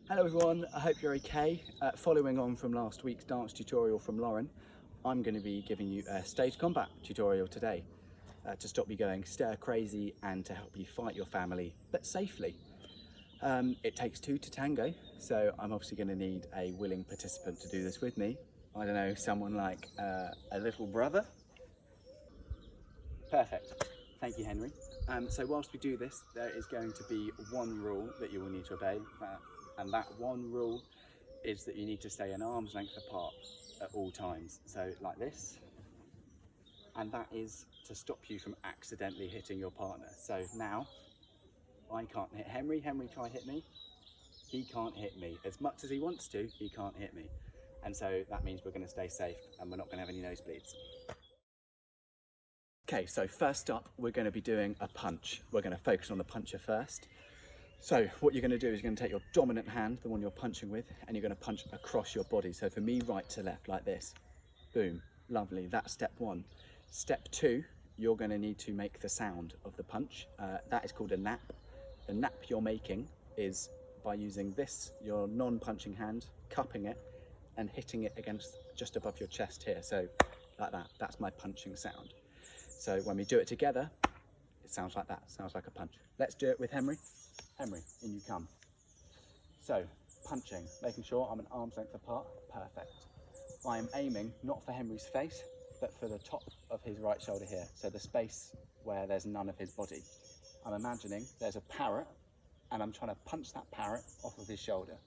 Hello everyone, I hope you're okay. Following on from last week's dance tutorial from Lauren, I'm going to be giving you a stage combat tutorial today to stop you going stir crazy and to help you fight your family, but safely. It takes two to tango, so I'm obviously going to need a willing participant to do this with me. I don't know, someone like a little brother? Perfect, thank you Henry. So whilst we do this, there is going to be one rule that you will need to obey. And that one rule is that you need to stay an arm's length apart at all times. So like this, and that is to stop you from accidentally hitting your partner. So now, I can't hit Henry, Henry try hit me, he can't hit me. As much as he wants to, he can't hit me. And so that means we're gonna stay safe and we're not gonna have any nosebleeds. Okay, so first up, we're gonna be doing a punch. We're gonna focus on the puncher first. So what you're going to do is you're going to take your dominant hand, the one you're punching with, and you're going to punch across your body. So for me, right to left, like this. Boom. Lovely. That's step one. Step two, you're going to need to make the sound of the punch. That is called a nap. The nap you're making is by using this, your non-punching hand, cupping it and hitting it against just above your chest here. So like that. That's my punching sound. So when we do it together, it sounds like that. Sounds like a punch. Let's do it with Henry. Henry, in you come. So, punching, making sure I'm an arm's length apart, perfect. I am aiming not for Henry's face, but for the top of his right shoulder here, so the space where there's none of his body. I'm imagining there's a parrot, and I'm trying to punch that parrot off of his shoulder.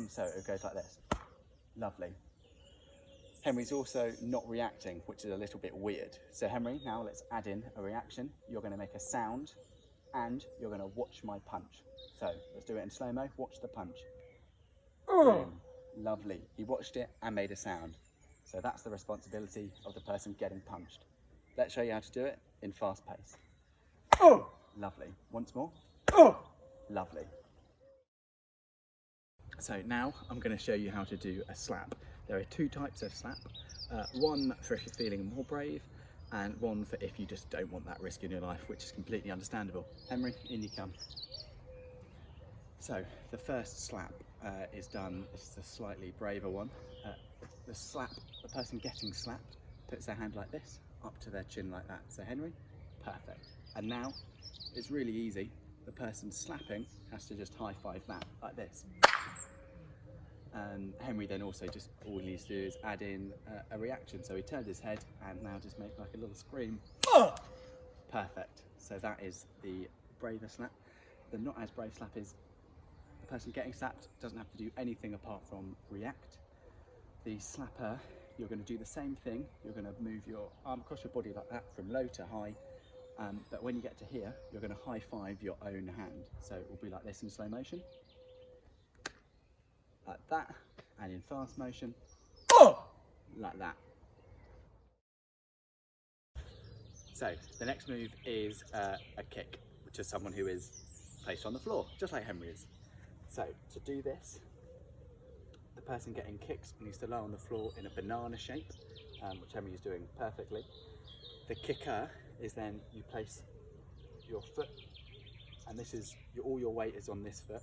So it goes like this. Lovely. Henry's also not reacting, which is a little bit weird. So Henry, now let's add in a reaction. You're going to make a sound, and you're going to watch my punch. So let's do it in slow-mo. Watch the punch. Boom. Lovely. He watched it and made a sound. So that's the responsibility of the person getting punched. Let's show you how to do it in fast pace. Lovely. Once more. Lovely. So now I'm going to show you how to do a slap. There are two types of slap. One for if you're feeling more brave, and one for if you just don't want that risk in your life, which is completely understandable. Henry, in you come. So the first slap is done. This is a slightly braver one. The slap, the person getting slapped puts their hand like this, up to their chin like that. So Henry, perfect. And now it's really easy. The person slapping has to just high five that, like this. Henry then also just, all he needs to do is add in a reaction. So he turned his head and now just make like a little scream. Perfect. So that is the braver slap. The not as brave slap is the person getting slapped doesn't have to do anything apart from react. The slapper, you're going to do the same thing. You're going to move your arm across your body like that from low to high. But when you get to here, you're going to high five your own hand. So it will be like this in slow motion. Like that, and in fast motion, like that. So the next move is a kick to someone who is placed on the floor, just like Henry is. So to do this, the person getting kicked needs to lie on the floor in a banana shape, which Henry is doing perfectly. The kicker is then you place your foot, and this is all your weight is on this foot.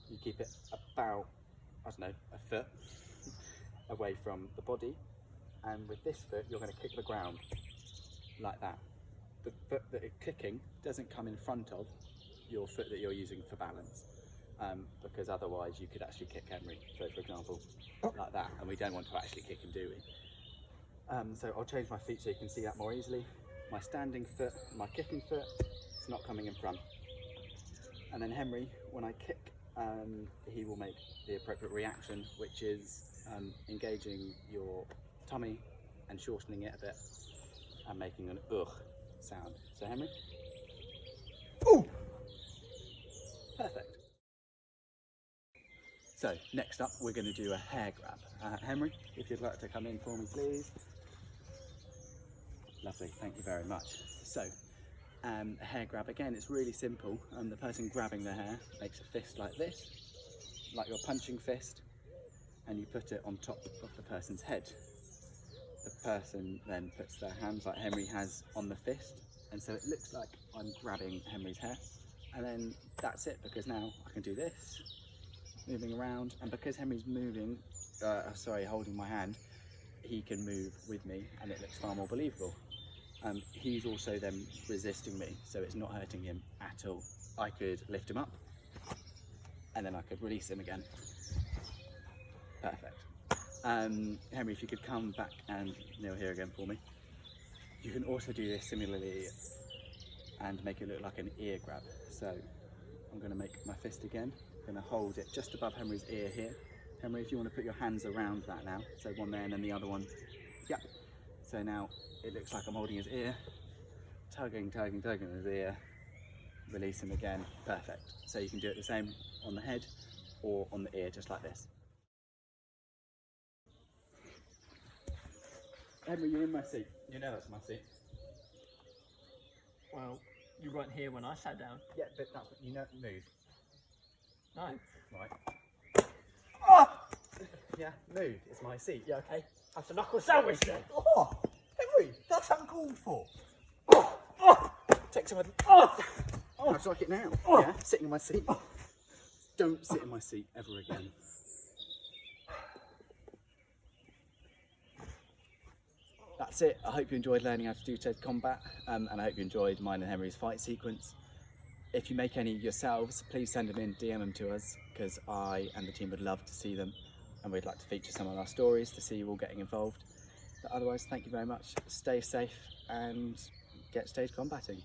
You keep it about, I don't know, a foot away from the body, and with this foot you're going to kick the ground like that. The foot that it's kicking doesn't come in front of your foot that you're using for balance, because otherwise you could actually kick Henry. So for example, like that, and we don't want to actually kick him, do we? So I'll change my feet so you can see that more easily. My standing foot, my kicking foot, it's not coming in front. And then Henry, when I kick, he will make the appropriate reaction, which is engaging your tummy and shortening it a bit and making an ugh sound. So Henry. Ooh! Perfect. So next up we're going to do a hair grab. Henry, if you'd like to come in for me please. Lovely, thank you very much. So a hair grab, again, it's really simple. The person grabbing the hair makes a fist like this, like your punching fist, and you put it on top of the person's head. The person then puts their hands like Henry has on the fist, and so it looks like I'm grabbing Henry's hair, and then that's it, because now I can do this, moving around, and because Henry's moving, holding my hand, he can move with me and it looks far more believable. He's also then resisting me, so it's not hurting him at all. I could lift him up and then I could release him again. Perfect. Henry, if you could come back and kneel here again for me. You can also do this similarly and make it look like an ear grab. So I'm going to make my fist again. I'm going to hold it just above Henry's ear here. Henry, if you want to put your hands around that now, so one there and then the other one. Yep. So now it looks like I'm holding his ear, tugging his ear, release him again. Perfect. So you can do it the same on the head or on the ear, just like this. Henry, you're in my seat. You know that's my seat. Well, you weren't here when I sat down. Yeah, but that's what you know. Move. No. Right. Oh! Yeah, move. It's my seat. Yeah, okay. Have to knuckle sandwich then. Oh, Henry, that's uncalled for. Oh, oh. Take some of the. Oh, oh. How'd you like it now? Oh. Yeah, sitting in my seat. Oh. Don't sit in my seat ever again. That's it. I hope you enjoyed learning how to do TED combat, and I hope you enjoyed mine and Henry's fight sequence. If you make any yourselves, please send them in, DM them to us, because I and the team would love to see them, and we'd like to feature some of our stories to see you all getting involved. But otherwise, thank you very much. Stay safe and get stage combating.